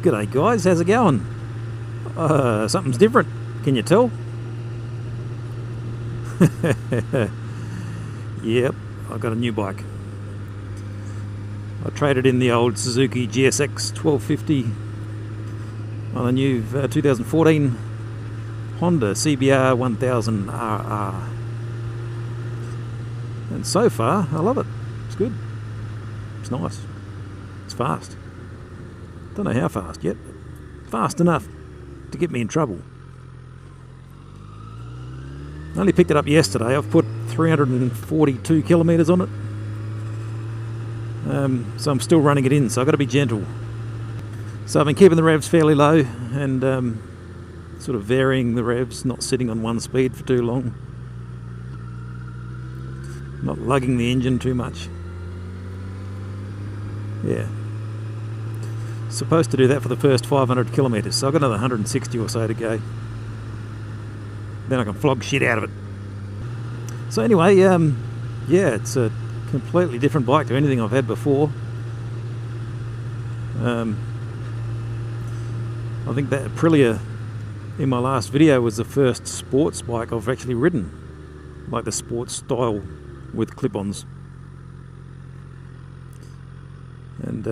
G'day guys, how's it going? Something's different, can you tell? Yep, I got a new bike. I traded in the old Suzuki GSX1250 on the new 2014 Honda CBR1000RR. And so far, I love it. It's good. It's nice. It's fast. Don't know how fast yet, but fast enough to get me in trouble. I only picked it up yesterday. I've put 342 kilometres on it. So I'm still running it in, so I've got to be gentle. So I've been keeping the revs fairly low and sort of varying the revs, not sitting on one speed for too long. Not lugging the engine too much. Yeah. Supposed to do that for the first 500 kilometres, so I've got another 160 or so to go. Then I can flog shit out of it. So anyway, yeah, it's a completely different bike to anything I've had before. I think that Aprilia in my last video was the first sports bike I've actually ridden, like the sports style with clip-ons. And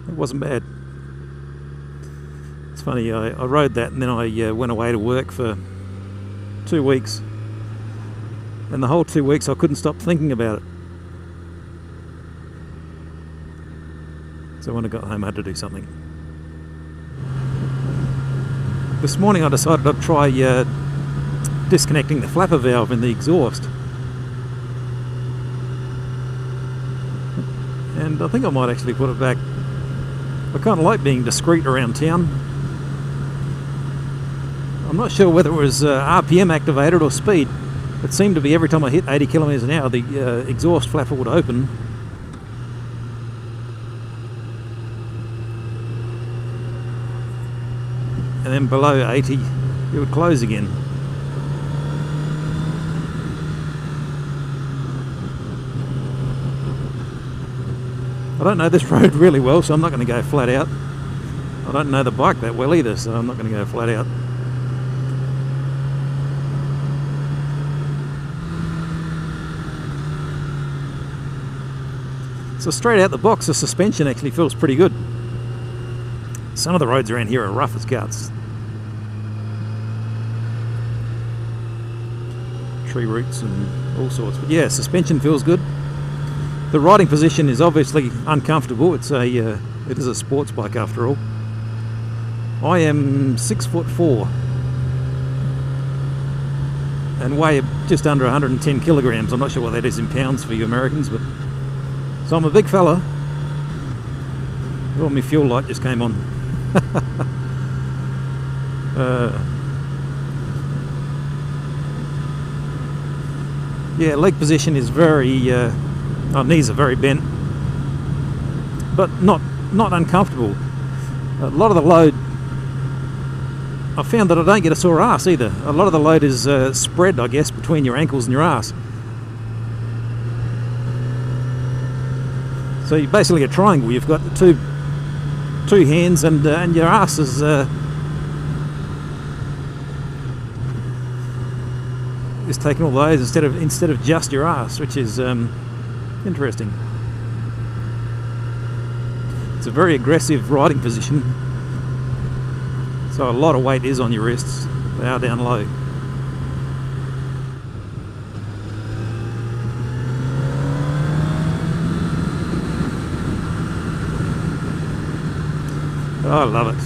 it wasn't bad. It's funny, I rode that and then I went away to work for 2 weeks. And the whole 2 weeks I couldn't stop thinking about it. So when I got home I had to do something. This morning I decided I'd try disconnecting the flapper valve in the exhaust. And I think I might actually put it back. I kind of like being discreet around town. I'm not sure whether it was RPM activated or speed. It seemed to be every time I hit 80 kilometres an hour the exhaust flapper would open. And then below 80 it would close again. I don't know this road really well, so I'm not going to go flat out. I don't know the bike that well either, so I'm not going to go flat out. So straight out the box, the suspension actually feels pretty good. Some of the roads around here are rough as guts. Tree roots and all sorts. But yeah, suspension feels good. The riding position is obviously uncomfortable. It is a sports bike after all. I am 6'4" and weigh just under 110 kilograms. I'm not sure what that is in pounds for you Americans, but so I'm a big fella. Oh, my fuel light just came on. Yeah, leg position is very. Our knees are very bent, but not uncomfortable. A lot of the load, I found that I don't get a sore ass either. A lot of the load is spread, I guess, between your ankles and your ass. So you're basically a triangle. You've got two hands and your ass is taking all those instead of just your ass, which is interesting. It's a very aggressive riding position, so a lot of weight is on your wrists. They are down low. Oh, I love it.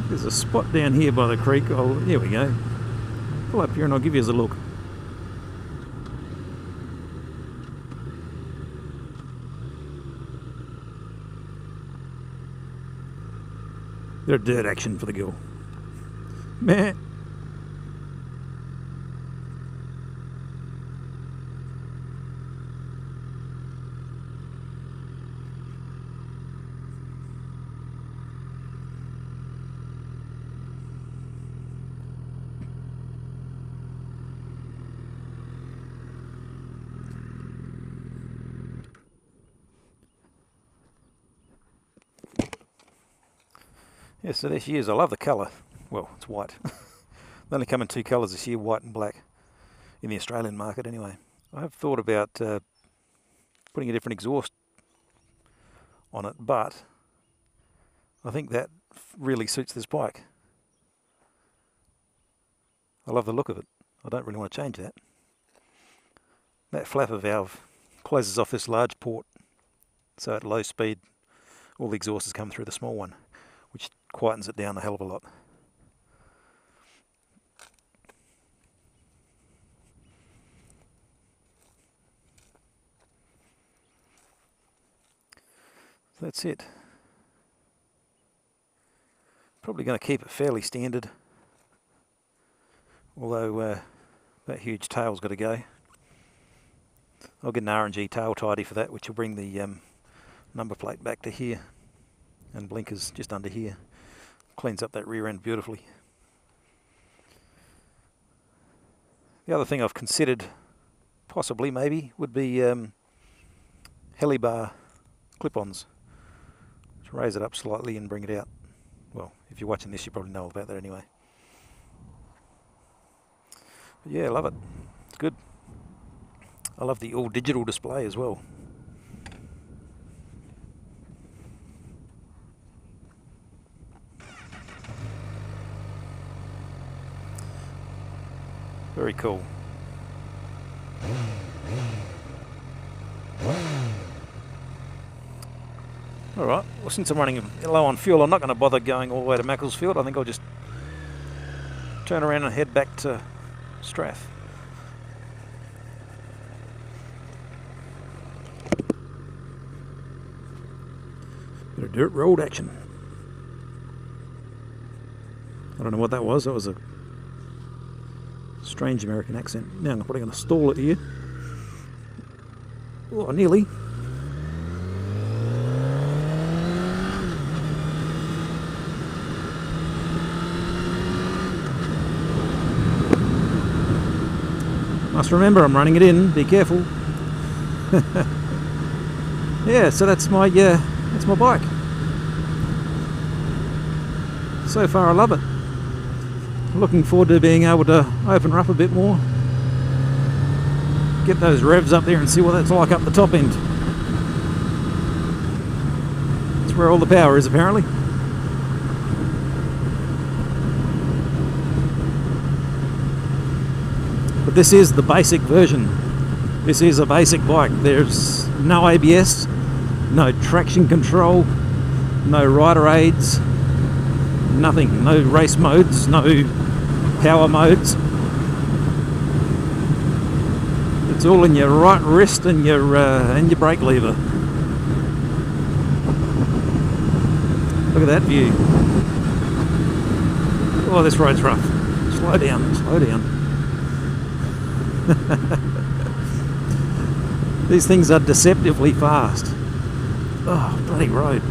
There's a spot down here by the creek. Oh, here we go. Pull up here and I'll give you a look. Bit of dirt action for the girl. Meh. Yeah, so there she is. I love the colour. Well, it's white. They only come in two colours this year, white and black, in the Australian market anyway. I have thought about putting a different exhaust on it, but I think that really suits this bike. I love the look of it. I don't really want to change that. That flapper valve closes off this large port, so at low speed all the exhaust come through the small one, which quietens it down a hell of a lot. So that's it. Probably going to keep it fairly standard, although that huge tail's got to go. I'll get an R&G tail tidy for that, which will bring the number plate back to here, and blinkers just under here. Cleans up that rear end beautifully. The other thing I've considered, possibly maybe, would be helibar clip-ons. Just raise it up slightly and bring it out. Well, if you're watching this, you probably know all about that anyway. But yeah, I love it. It's good. I love the all digital display as well. Very cool. Alright, well, since I'm running low on fuel, I'm not going to bother going all the way to Macclesfield. I think I'll just turn around and head back to Strath. Bit of dirt road action. I don't know what that was. That was a strange American accent. Now I'm probably going to stall it here. Oh, nearly. Must remember I'm running it in. Be careful. Yeah, so that's my bike. So far I love it. Looking forward to being able to open her up a bit more. Get those revs up there and see what that's like up the top end. That's where all the power is apparently. But this is the basic version. This is a basic bike. There's no ABS, no traction control, no rider aids, nothing, no race modes, no power modes. It's all in your right wrist and your brake lever. Look at that view. Oh, this road's rough. Slow down, slow down. These things are deceptively fast. Oh, bloody road.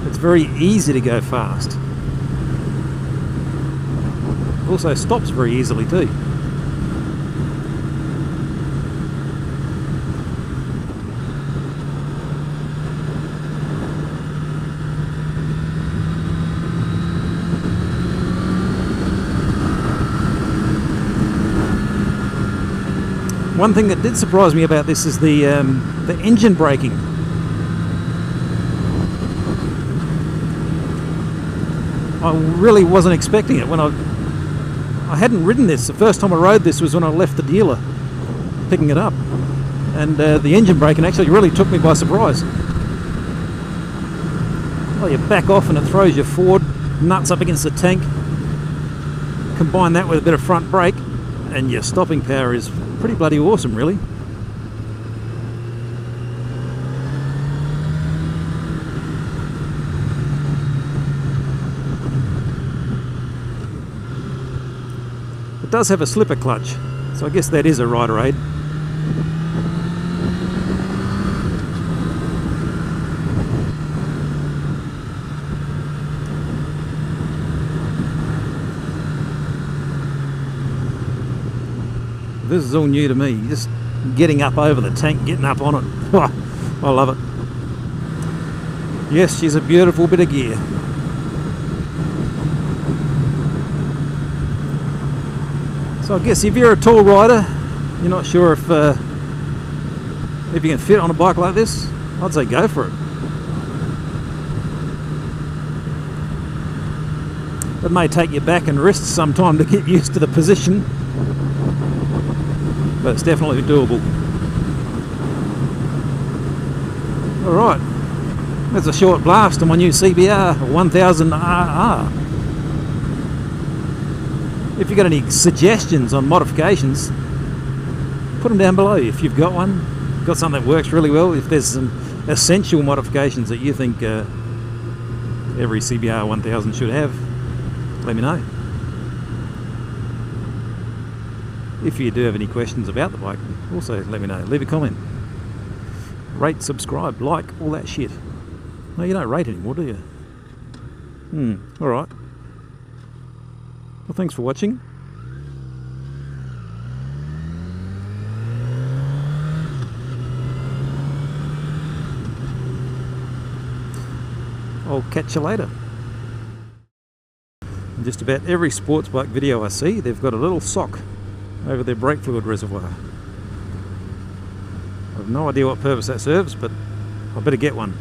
It's very easy to go fast. Also stops very easily too. One thing that did surprise me about this is the engine braking. I really wasn't expecting it. When I hadn't ridden this. The first time I rode this was when I left the dealer picking it up, and the engine braking actually really took me by surprise. Well, you back off and it throws you forward, nuts up against the tank. Combine that with a bit of front brake, and your stopping power is pretty bloody awesome, really. It does have a slipper clutch, so I guess that is a rider aid. This is all new to me, just getting up over the tank, getting up on it. I love it. Yes, she's a beautiful bit of gear. So I guess if you're a tall rider, you're not sure if you can fit on a bike like this, I'd say go for it. It may take your back and wrists some time to get used to the position, but it's definitely doable. Alright, that's a short blast on my new CBR1000RR. If you've got any suggestions on modifications, put them down below. If you've got one, got something that works really well, if there's some essential modifications that you think every CBR1000 should have, let me know. If you do have any questions about the bike, also let me know. Leave a comment. Rate, subscribe, like, all that shit. No, you don't rate anymore, do you? Alright. Well, thanks for watching. I'll catch you later. In just about every sports bike video I see, they've got a little sock over their brake fluid reservoir. I have no idea what purpose that serves, but I better get one.